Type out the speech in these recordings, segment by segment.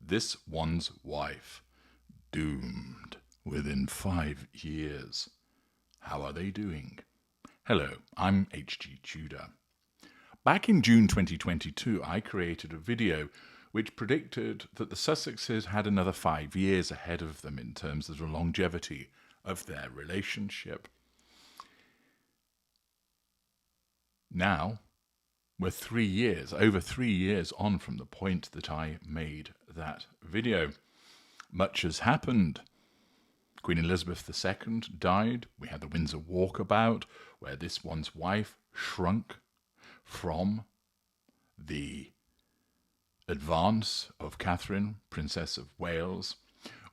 This One's Wife. Doomed within 5 years. How are they doing? Hello, I'm H.G. Tudor. Back in June 2022, I created a video which predicted that the Sussexes had another 5 years ahead of them in terms of the longevity of their relationship. Now, we're over 3 years on from the point that I made that video. Much has happened. Queen Elizabeth II died. We had the Windsor Walkabout, where this one's wife shrunk from the advance of Catherine, Princess of Wales.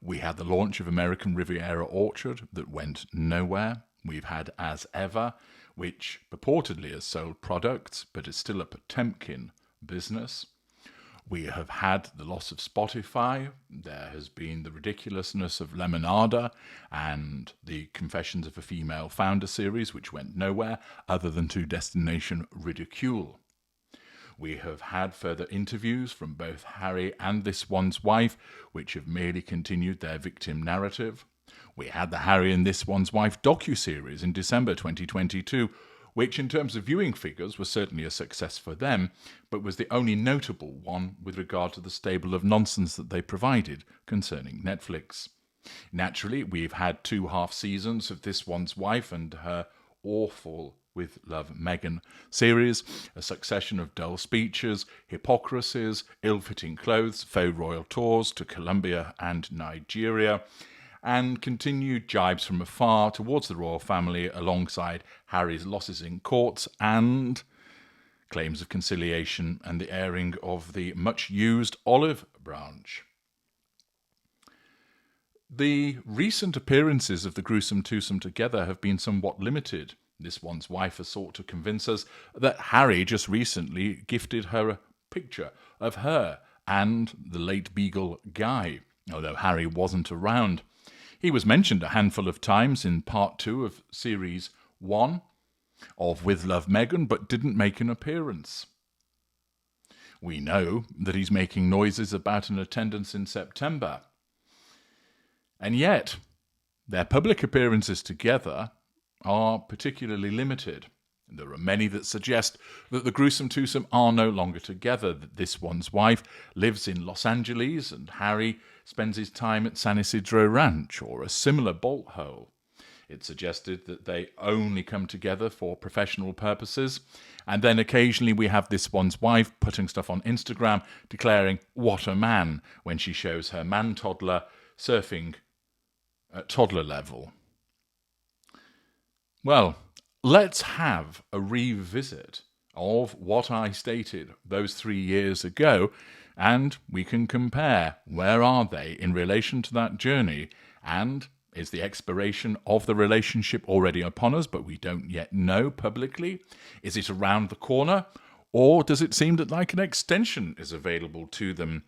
We had the launch of American Riviera Orchard that went nowhere. We've had As Ever, which purportedly has sold products, but is still a Potemkin business. We have had the loss of Spotify. There has been the ridiculousness of Lemonada and the Confessions of a Female Founder series, which went nowhere other than to destination ridicule. We have had further interviews from both Harry and this one's wife, which have merely continued their victim narrative. We had the Harry and this one's wife docuseries in December 2022, which in terms of viewing figures was certainly a success for them, but was the only notable one with regard to the stable of nonsense that they provided concerning Netflix. Naturally, we've had 2 half seasons of This One's Wife and her awful With Love Meghan series, a succession of dull speeches, hypocrisies, ill-fitting clothes, faux royal tours to Colombia and Nigeria, and continued jibes from afar towards the royal family alongside Harry's losses in courts and claims of conciliation and the airing of the much-used olive branch. The recent appearances of the gruesome twosome together have been somewhat limited. This one's wife has sought to convince us that Harry just recently gifted her a picture of her and the late Beagle Guy, although Harry wasn't around. He was mentioned a handful of times in part 2 of series 1 of With Love Meghan, but didn't make an appearance. We know that he's making noises about an attendance in September. And yet, their public appearances together are particularly limited. There are many that suggest that the gruesome twosome are no longer together, that this one's wife lives in Los Angeles and Harry spends his time at San Isidro Ranch or a similar bolt hole. It suggested that they only come together for professional purposes, and then occasionally we have this one's wife putting stuff on Instagram declaring what a man when she shows her man-toddler surfing at toddler level. Well, let's have a revisit of what I stated those 3 years ago, and we can compare where are they in relation to that journey, and is the expiration of the relationship already upon us, but we don't yet know publicly? Is it around the corner, or does it seem that like an extension is available to them?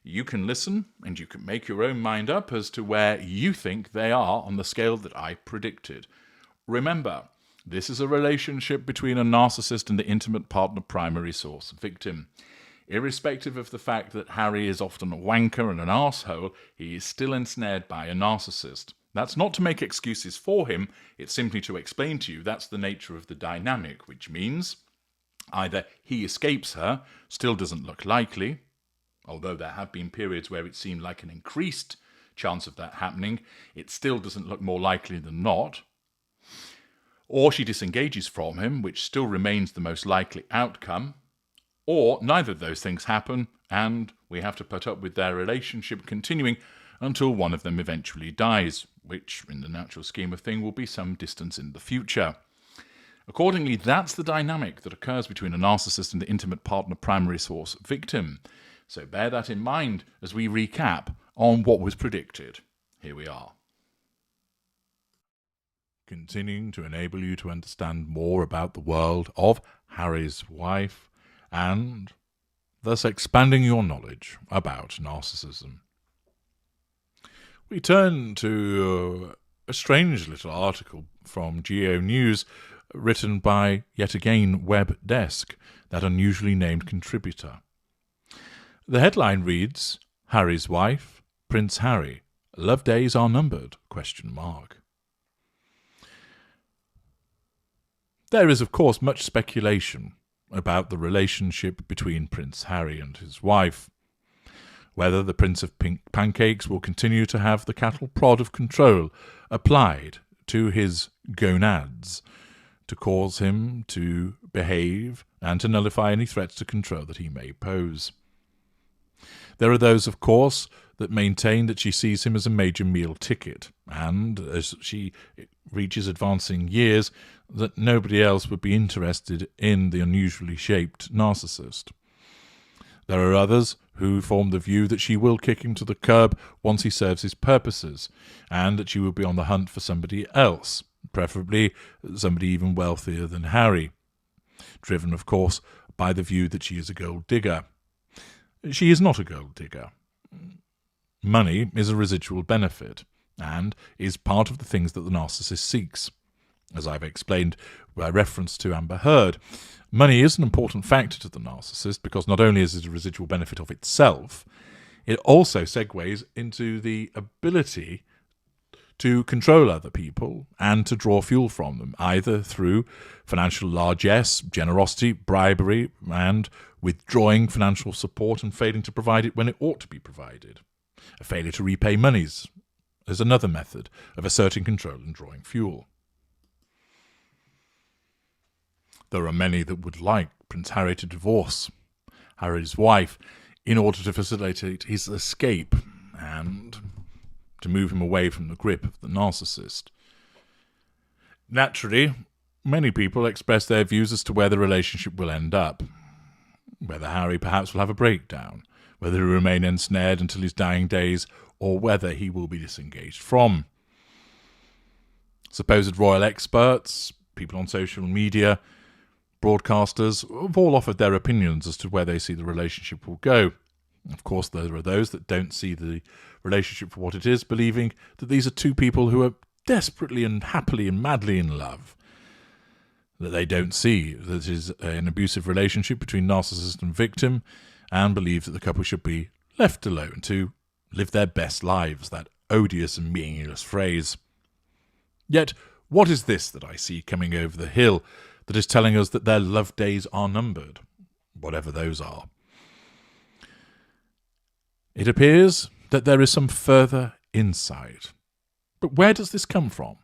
You can listen, and you can make your own mind up as to where you think they are on the scale that I predicted. Remember, this is a relationship between a narcissist and the intimate partner primary source victim. Irrespective of the fact that Harry is often a wanker and an arsehole, he is still ensnared by a narcissist. That's not to make excuses for him, it's simply to explain to you that's the nature of the dynamic, which means either he escapes her, still doesn't look likely, although there have been periods where it seemed like an increased chance of that happening, it still doesn't look more likely than not. Or she disengages from him, which still remains the most likely outcome, or neither of those things happen, and we have to put up with their relationship continuing until one of them eventually dies, which, in the natural scheme of things, will be some distance in the future. Accordingly, that's the dynamic that occurs between a narcissist and the intimate partner primary source victim. So bear that in mind as we recap on what was predicted. Here we are. Continuing to enable you to understand more about the world of Harry's wife and thus expanding your knowledge about narcissism. We turn to a strange little article from Geo News written by, yet again, Web Desk, that unusually named contributor. The headline reads, Harry's wife, Prince Harry. Love days are numbered? ? There is, of course, much speculation about the relationship between Prince Harry and his wife. Whether the Prince of Pink Pancakes will continue to have the cattle prod of control applied to his gonads to cause him to behave and to nullify any threats to control that he may pose. There are those, of course, that maintain that she sees him as a major meal ticket, and as she reaches advancing years, that nobody else would be interested in the unusually shaped narcissist. There are others who form the view that she will kick him to the curb once he serves his purposes, and that she will be on the hunt for somebody else, preferably somebody even wealthier than Harry, driven, of course, by the view that she is a gold digger. She is not a gold digger. Money is a residual benefit, and is part of the things that the narcissist seeks. As I've explained by reference to Amber Heard, money is an important factor to the narcissist because not only is it a residual benefit of itself, it also segues into the ability to control other people and to draw fuel from them, either through financial largesse, generosity, bribery, and withdrawing financial support and failing to provide it when it ought to be provided. A failure to repay monies is another method of asserting control and drawing fuel. There are many that would like Prince Harry to divorce Harry's wife in order to facilitate his escape and to move him away from the grip of the narcissist. Naturally, many people express their views as to where the relationship will end up, whether Harry perhaps will have a breakdown, whether he will remain ensnared until his dying days, or whether he will be disengaged from. Supposed royal experts, people on social media, broadcasters have all offered their opinions as to where they see the relationship will go. Of course, there are those that don't see the relationship for what it is, believing that these are two people who are desperately and happily and madly in love, that they don't see that it is an abusive relationship between narcissist and victim, and believe that the couple should be left alone to live their best lives, that odious and meaningless phrase. Yet, what is this that I see coming over the hill that is telling us that their love days are numbered, whatever those are? It appears that there is some further insight. But where does this come from?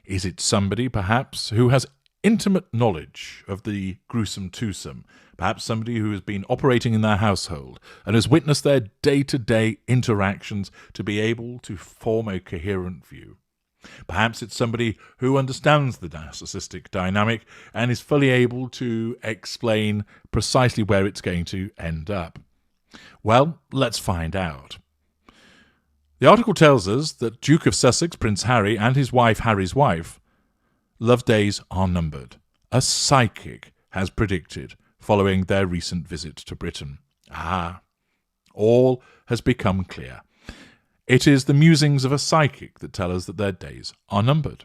Is it somebody, perhaps, who has intimate knowledge of the gruesome twosome, perhaps somebody who has been operating in their household and has witnessed their day-to-day interactions to be able to form a coherent view? Perhaps it's somebody who understands the narcissistic dynamic and is fully able to explain precisely where it's going to end up. Well, let's find out. The article tells us that Duke of Sussex, Prince Harry, and his wife, Harry's wife, love days are numbered. A psychic has predicted following their recent visit to Britain. All has become clear. It is the musings of a psychic that tell us that their days are numbered.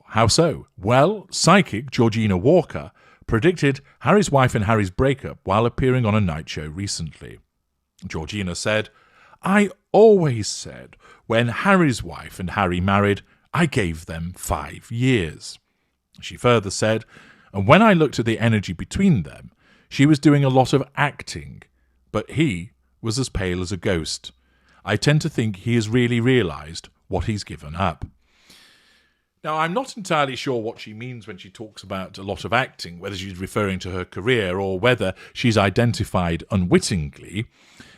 How so? Well, psychic Georgina Walker predicted Harry's wife and Harry's breakup while appearing on a night show recently. Georgina said, "I always said when Harry's wife and Harry married, I gave them 5 years. She further said, and when I looked at the energy between them, she was doing a lot of acting, but he was as pale as a ghost. I tend to think he has really realised what he's given up." Now, I'm not entirely sure what she means when she talks about a lot of acting, whether she's referring to her career or whether she's identified unwittingly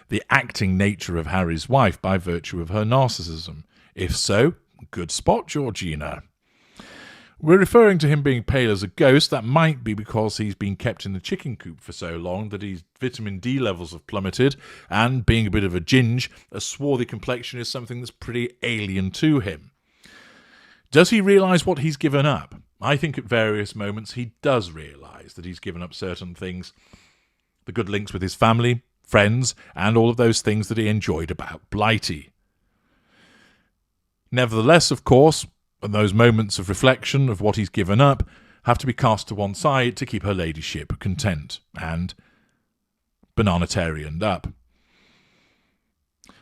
the acting nature of Harry's wife by virtue of her narcissism. If so, good spot, Georgina. We're referring to him being pale as a ghost. That might be because he's been kept in the chicken coop for so long that his vitamin D levels have plummeted, and being a bit of a ginge, a swarthy complexion is something that's pretty alien to him. Does he realise what he's given up? I think at various moments he does realise that he's given up certain things. The good links with his family, friends, and all of those things that he enjoyed about Blighty. Nevertheless, of course, those moments of reflection of what he's given up have to be cast to one side to keep her ladyship content and bananitarianed up.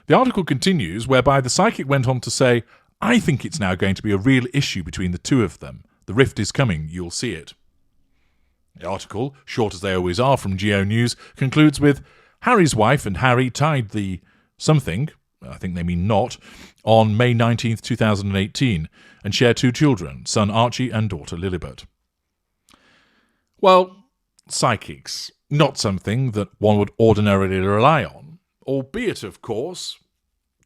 The article continues, whereby the psychic went on to say, "I think it's now going to be a real issue between the two of them. The rift is coming, you'll see it." The article, short as they always are from Geo News, concludes with, "Harry's wife and Harry tied the something, I think they mean not, on May 19th, 2018, and share 2 children, son Archie and daughter Lilibet." Well, psychics, not something that one would ordinarily rely on, albeit, of course,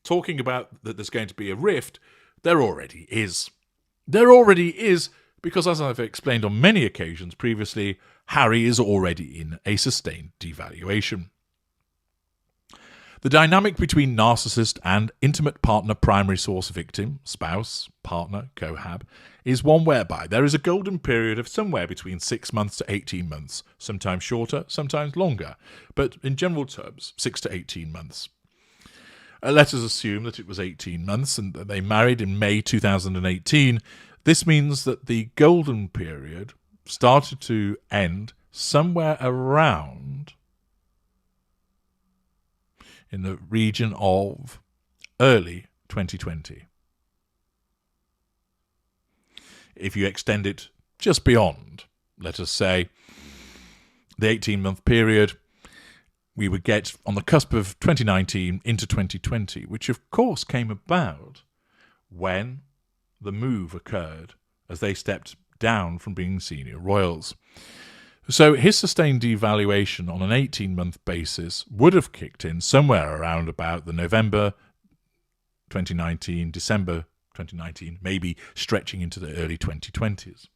talking about that there's going to be a rift, there already is. There already is, because as I've explained on many occasions previously, Harry is already in a sustained devaluation. The dynamic between narcissist and intimate partner primary source victim, spouse, partner, cohab, is one whereby there is a golden period of somewhere between 6 months to 18 months, sometimes shorter, sometimes longer, but in general terms, 6 to 18 months. Let us assume that it was 18 months and that they married in May 2018. This means that the golden period started to end somewhere around in the region of early 2020. If you extend it just beyond, let us say, the 18-month period, we would get on the cusp of 2019 into 2020, which of course came about when the move occurred as they stepped down from being senior royals. So his sustained devaluation on an 18-month basis would have kicked in somewhere around about the November 2019, December 2019, maybe stretching into the early 2020s.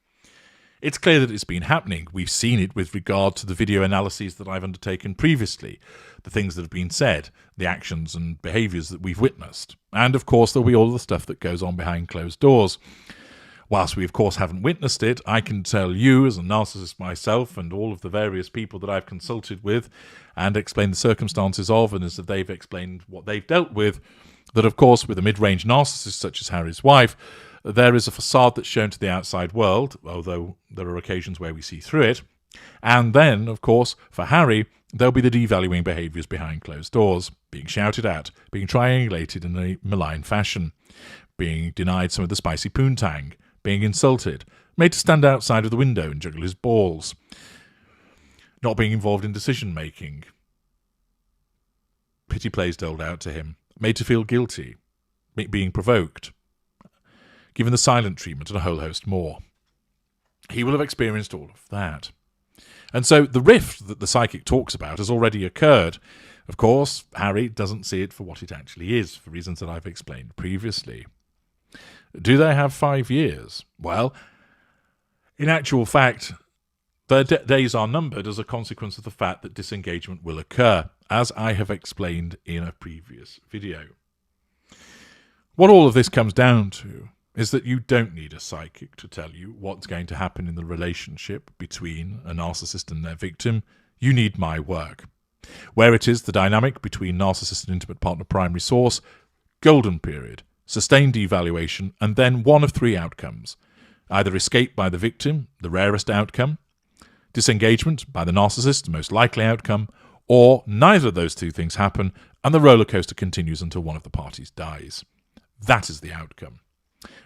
It's clear that it's been happening. We've seen it with regard to the video analyses that I've undertaken previously, the things that have been said, the actions and behaviours that we've witnessed. And of course there'll be all the stuff that goes on behind closed doors. Whilst we of course haven't witnessed it, I can tell you as a narcissist myself and all of the various people that I've consulted with and explained the circumstances of, and as they've explained what they've dealt with, that of course with a mid-range narcissist such as Harry's wife, there is a facade that's shown to the outside world, although there are occasions where we see through it. And then, of course, for Harry, there'll be the devaluing behaviours behind closed doors, being shouted at, being triangulated in a malign fashion, being denied some of the spicy poontang, being insulted, made to stand outside of the window and juggle his balls, not being involved in decision-making, pity plays doled out to him, made to feel guilty, being provoked, given the silent treatment and a whole host more. He will have experienced all of that. And so the rift that the psychic talks about has already occurred. Of course, Harry doesn't see it for what it actually is, for reasons that I've explained previously. Do they have 5 years? Well, in actual fact, their days are numbered as a consequence of the fact that disengagement will occur, as I have explained in a previous video. What all of this comes down to is that you don't need a psychic to tell you what's going to happen in the relationship between a narcissist and their victim. You need my work. Where it is the dynamic between narcissist and intimate partner primary source, golden period, sustained devaluation, and then one of 3 outcomes. Either escape by the victim, the rarest outcome, disengagement by the narcissist, the most likely outcome, or neither of those 2 things happen and the roller coaster continues until one of the parties dies. That is the outcome.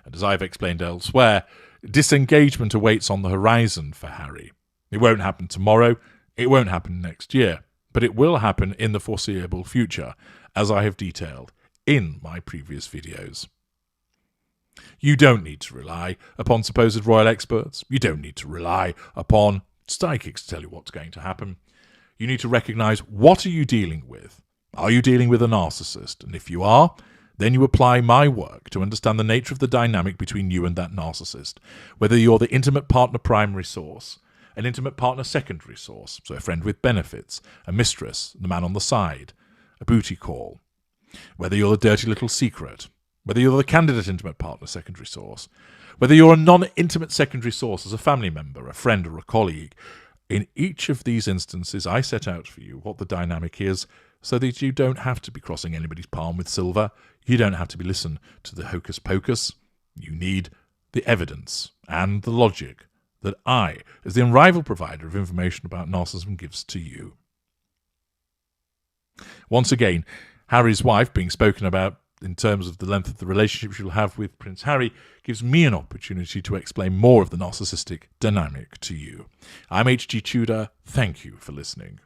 And as I've explained elsewhere, disengagement awaits on the horizon for Harry. It won't happen tomorrow, it won't happen next year, but it will happen in the foreseeable future, as I have detailed in my previous videos. You don't need to rely upon supposed royal experts. You don't need to rely upon psychics to tell you what's going to happen. You need to recognise, what are you dealing with? Are you dealing with a narcissist? And if you are, then you apply my work to understand the nature of the dynamic between you and that narcissist. Whether you're the intimate partner primary source, an intimate partner secondary source, so a friend with benefits, a mistress, the man on the side, a booty call. Whether you're the dirty little secret, whether you're the candidate intimate partner secondary source, whether you're a non-intimate secondary source as a family member, a friend or a colleague. In each of these instances, I set out for you what the dynamic is so that you don't have to be crossing anybody's palm with silver. You don't have to be listening to the hocus pocus. You need the evidence and the logic that I, as the unrivaled provider of information about narcissism, gives to you. Once again, Harry's wife being spoken about in terms of the length of the relationship she'll have with Prince Harry gives me an opportunity to explain more of the narcissistic dynamic to you. I'm H.G. Tudor. Thank you for listening.